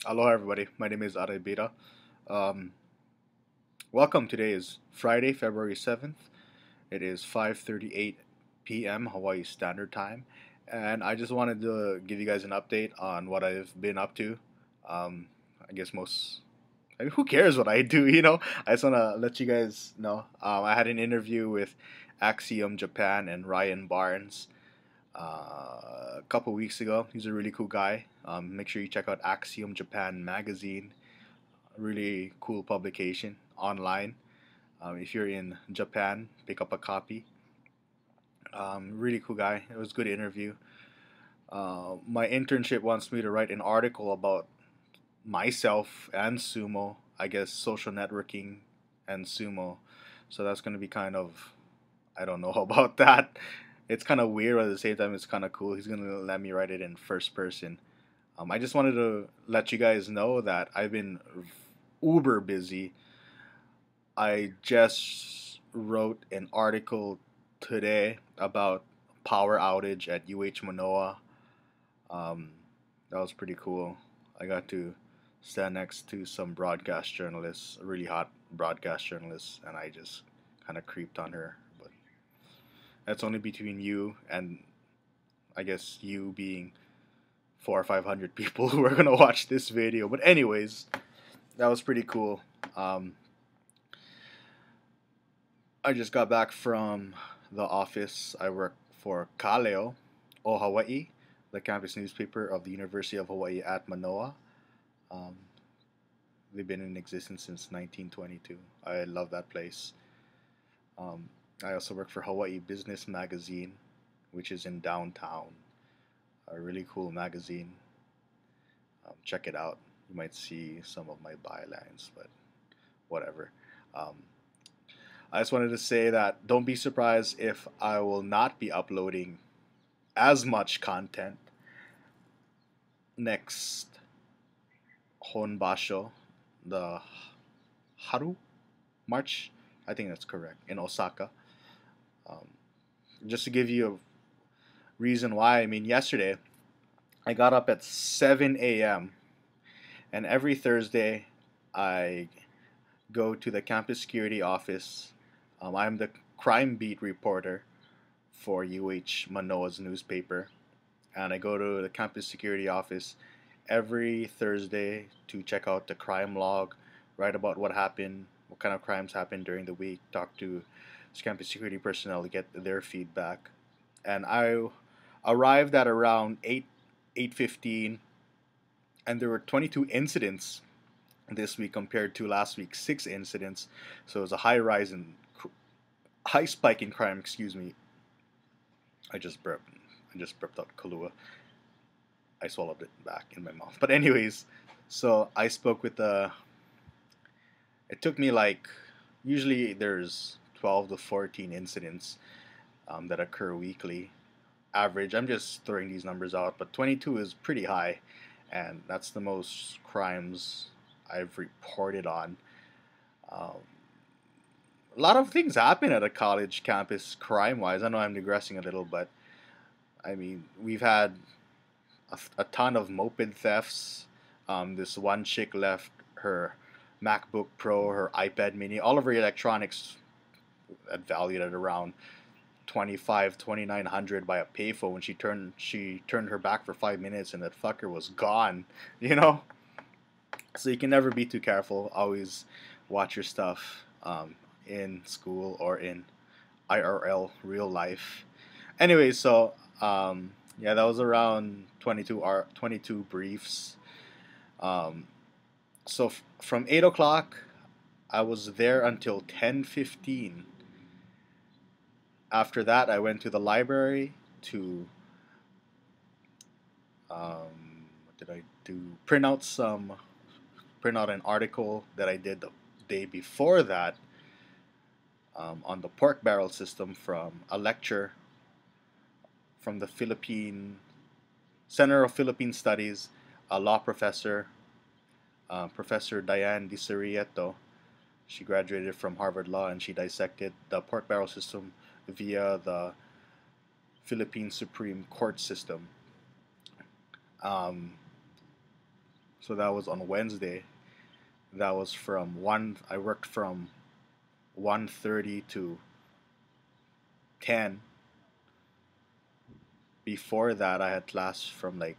Hello, everybody. My name is Araibira. Um, Welcome. Today is Friday, February 7th. It is 5:38 p.m. Hawaii Standard Time, and I just wanted to give you guys an update on what I've been up to. I guess most. I mean, who cares what I do? I just want to let you guys know. I had an interview with Axiom Japan and Ryan Barnes a couple weeks ago. He's a really cool guy. Make sure you check out Axiom Japan magazine. Really cool publication online. If you're in Japan, pick up a copy. Really cool guy. It was a good interview. My internship wants me to write an article about myself and sumo. I guess social networking and sumo. So that's going to be kind of, I don't know about that. It's kind of weird, but at the same time, it's kind of cool. He's going to let me write it in first person. I just wanted to let you guys know that I've been uber busy. I just wrote an article today about power outage at UH Manoa. Um, that was pretty cool. I got to stand next to some broadcast journalists, really hot broadcast journalists, and I just kind of creeped on her. But that's only between you and I guess you being 400 or 500 people who are gonna watch this video. But anyways, that was pretty cool. Um, I just got back from the office. I work for Kaleo o Hawaii, the campus newspaper of the University of Hawaii at Manoa. Um, they've been in existence since 1922. I love that place. Um, I also work for Hawaii Business Magazine, which is in downtown. A really cool magazine. Check it out. You might see some of my bylines, but whatever. Um, I just wanted to say that don't be surprised if I will not be uploading as much content next Honbasho, the Haru March. I think that's correct in Osaka. Um, just to give you a reason why, I mean, yesterday I got up at 7 a.m. and every Thursday I go to the campus security office. I'm the crime beat reporter for UH Manoa's newspaper, and I go to the campus security office every Thursday to check out the crime log, write about what happened, what kind of crimes happened during the week, talk to campus security personnel to get their feedback. And I arrived at around 8:15, and there were 22 incidents this week compared to last week's 6 incidents. So it was a high spike in crime. Excuse me. I just burped. I just burped out Kahlua. I swallowed it back in my mouth. But anyways, so I spoke with the. It took me like usually there's 12 to 14 incidents that occur weekly. Average. I'm just throwing these numbers out, but 22 is pretty high, and that's the most crimes I've reported on. Um, a lot of things happen at a college campus crime-wise. I know I'm digressing a little, but I mean we've had a ton of moped thefts. This one chick left her MacBook Pro, her iPad Mini, all of her electronics valued at around 2900 by a payphone. She turned her back for 5 minutes and that fucker was gone. You know, so you can never be too careful. Always watch your stuff in school or in IRL real life. Anyway, so yeah, that was around 22 briefs. Um, so from 8 o'clock, I was there until 10:15. After that, I went to the library to what did I do? Print out an article that I did the day before that on the pork barrel system from a lecture from the Philippine Center of Philippine Studies, a law professor, Professor Diane Di. She graduated from Harvard Law and she dissected the pork barrel system via the Philippine Supreme Court system. Um, So that was on Wednesday. That was from 1, I worked from 1:30 to 10. Before that, I had class from like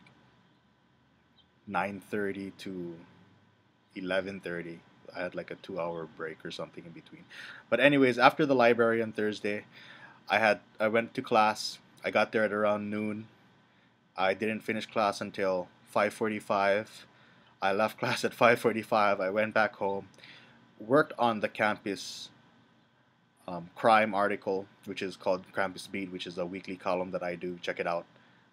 9:30 to 11:30. I had like a 2-hour break or something in between. But anyways, after the library on Thursday, I went to class. I got there at around noon. I didn't finish class until 5:45. I left class at 5:45. I went back home, worked on the campus crime article, which is called Campus Beat, which is a weekly column that I do. Check it out.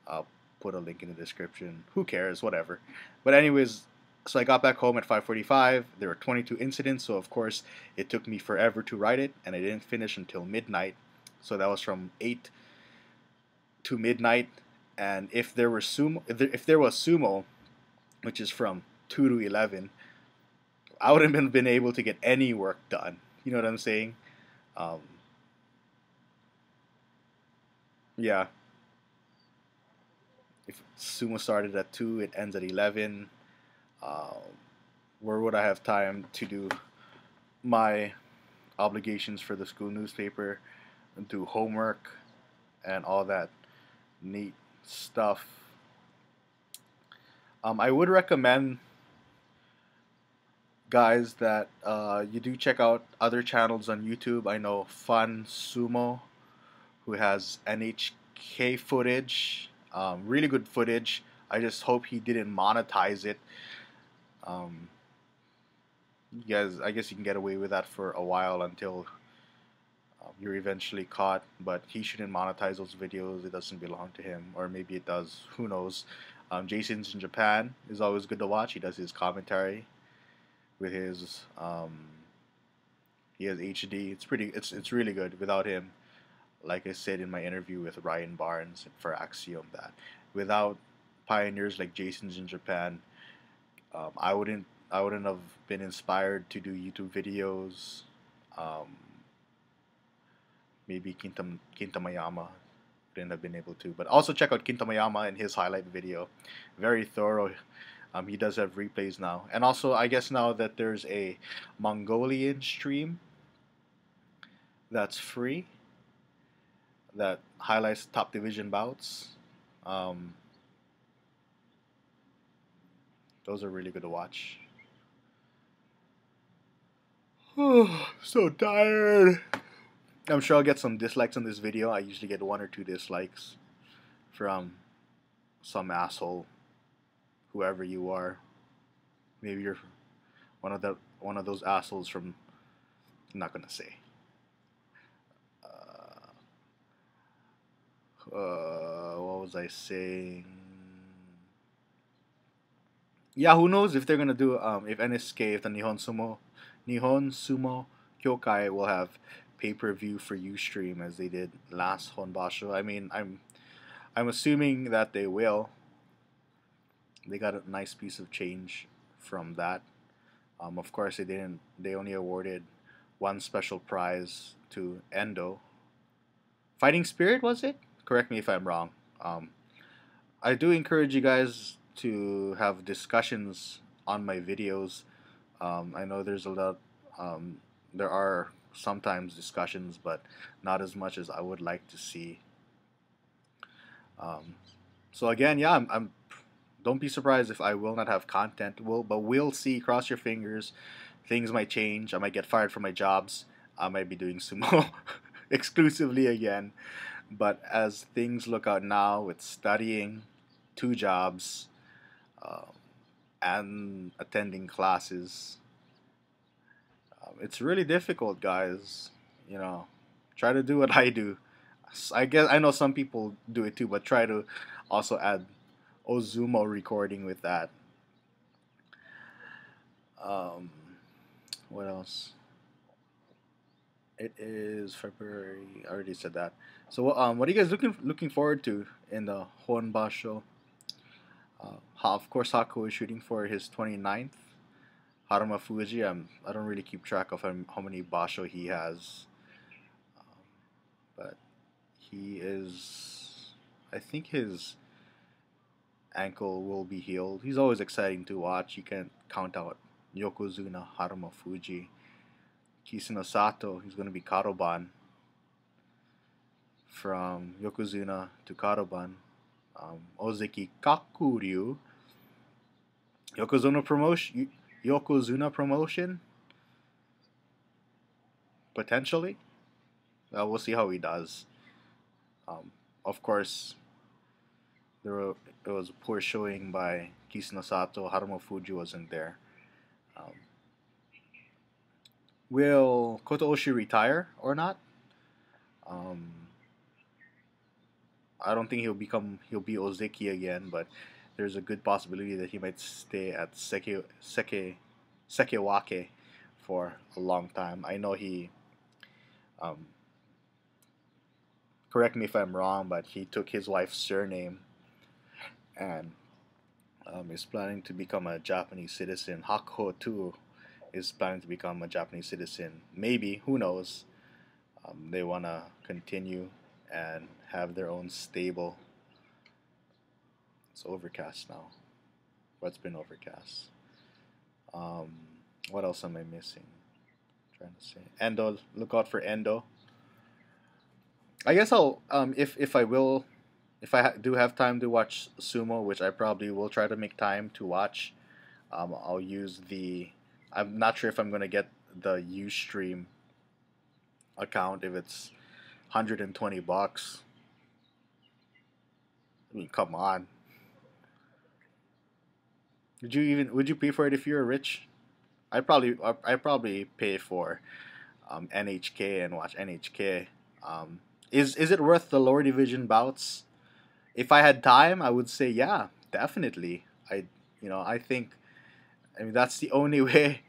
I'll put a link in the description. Who cares? Whatever. But anyways, so I got back home at 5:45. There were 22 incidents, so of course it took me forever to write it, and I didn't finish until midnight. So that was from 8 to midnight. And if there was sumo, which is from 2 to 11, I wouldn't have been able to get any work done. You know what I'm saying? Um, yeah. If sumo started at 2, it ends at 11. Uh, where would I have time to do my obligations for the school newspaper, and do homework, and all that neat stuff? I would recommend, guys, that you do check out other channels on YouTube. I know Fun Sumo, who has NHK footage, really good footage. I just hope he didn't monetize it. Um, you guys, I guess you can get away with that for a while until you're eventually caught, but he shouldn't monetize those videos. It doesn't belong to him, or maybe it does. Who knows? Jason's in Japan is always good to watch. He does his commentary with his he has HD. It's really good without him. Like I said in my interview with Ryan Barnes for Axiom, that without pioneers like Jason's in Japan, I wouldn't have been inspired to do YouTube videos. Um, Maybe Kintamayama didn't have been able to. But also check out Kintamayama and his highlight video. Very thorough. He does have replays now. And also, I guess now that there's a Mongolian stream that's free that highlights top division bouts. Um, those are really good to watch. So tired. I'm sure I'll get some dislikes on this video. I usually get 1 or 2 dislikes from some asshole, whoever you are. Maybe you're one of those assholes from. I'm not gonna say. What was I saying? Yeah, who knows if they're gonna do if NSK, if the Nihon Sumo Kyokai will have pay-per-view for Ustream as they did last Honbasho. I mean, I'm assuming that they will. They got a nice piece of change from that. Of course, they didn't. They only awarded one special prize to Endo. Fighting Spirit, was it? Correct me if I'm wrong. I do encourage you guys to have discussions on my videos. I know there's a lot. There are sometimes discussions, but not as much as I would like to see. So again, yeah, I'm don't be surprised if I will not have content. But we'll see. Cross your fingers. Things might change. I might get fired from my jobs. I might be doing sumo exclusively again. But as things look out now, with studying, 2 jobs, um, and attending classes, it's really difficult, guys. You know, try to do what I do. I guess I know some people do it too, but try to also add Ozumo recording with that. Um, what else? It is February. I already said that. So, what are you guys looking forward to in the Honbasho? Of course, Haku is shooting for his 29th. Haruma Fuji, I don't really keep track of how many basho he has, but he is. I think his ankle will be healed. He's always exciting to watch. You can count out Yokozuna, Haruma Fuji, Kisuna Sato. He's going to be Karoban. From Yokozuna to Karoban. Ozeki Kakuryu. Yokozuna promotion? Potentially. We'll see how he does. Of course, it was a poor showing by Kisuna Sato. Haruma Fuji wasn't there. Um, will Koto Oshi retire or not? Um, I don't think he'll be Ozeki again, but there's a good possibility that he might stay at Sekewake for a long time. I know he, um, correct me if I'm wrong, but he took his wife's surname and is planning to become a Japanese citizen. Hakuho too is planning to become a Japanese citizen. Maybe, who knows? They want to continue and have their own stable. It's overcast now. What's been overcast? What else am I missing? Trying to say Endo. Look out for Endo. I guess I'll if I do have time to watch sumo, which I probably will try to make time to watch. I'll use the. I'm not sure if I'm gonna get the Ustream account if it's $120. I mean, come on. Would you pay for it if you're rich? I probably pay for NHK and watch NHK. Is it worth the lower division bouts? If I had time, I would say yeah, definitely. I think, I mean, that's the only way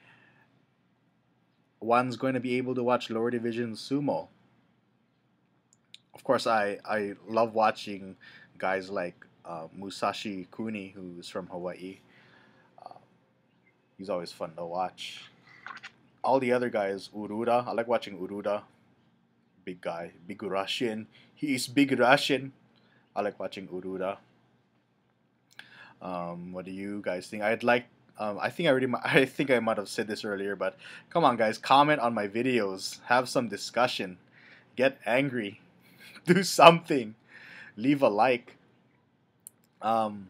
one's going to be able to watch lower division sumo. Of course, I love watching guys like Musashi Kuni, who's from Hawaii. Uh, he's always fun to watch. All the other guys, Uruda, I like watching Uruda. Big guy, big Russian. He is big Russian. I like watching Uruda. What do you guys think? I'd like. I think I already. I think I might have said this earlier, but come on, guys, comment on my videos. Have some discussion. Get angry. Do something. Leave a like. Um,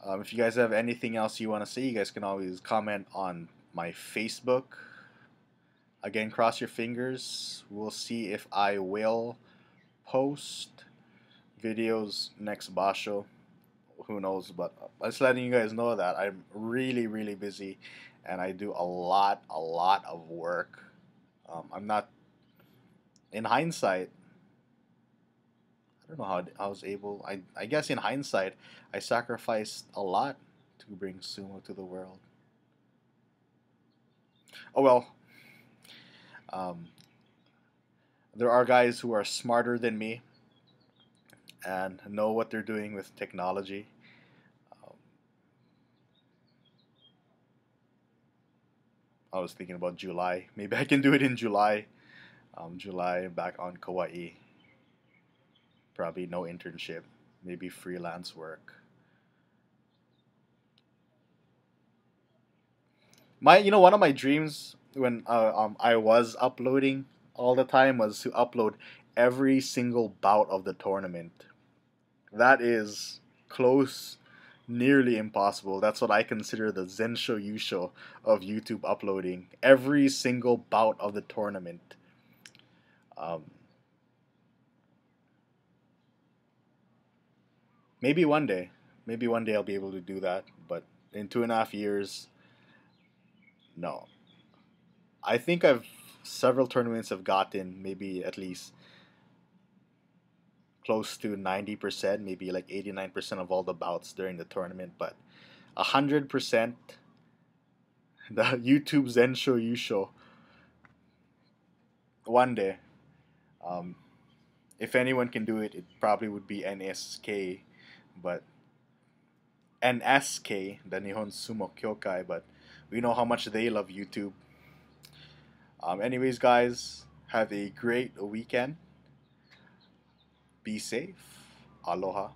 if you guys have anything else you want to say, you guys can always comment on my Facebook. Again, cross your fingers. We'll see if I will post videos next basho. Who knows? But I'm just letting you guys know that I'm really, really busy, and I do a lot of work. I'm not. In hindsight, I don't know how I was able. I guess in hindsight, I sacrificed a lot to bring sumo to the world. Oh well. Um, there are guys who are smarter than me and know what they're doing with technology. Um, I was thinking about July. Maybe I can do it in July. July back on Kauai. Probably no internship. Maybe freelance work. One of my dreams when I was uploading all the time was to upload every single bout of the tournament. That is close, nearly impossible. That's what I consider the Zensho Yusho of YouTube uploading. Every single bout of the tournament. Um, maybe one day. Maybe one day I'll be able to do that. But in 2.5 years, no. I think several tournaments have gotten maybe at least close to 90%, maybe like 89% of all the bouts during the tournament, but 100% the YouTube Zensho Yusho one day. Um, if anyone can do it, it probably would be NSK, but NSK, the Nihon Sumo Kyokai, but we know how much they love YouTube. Anyways, guys, have a great weekend. Be safe. Aloha.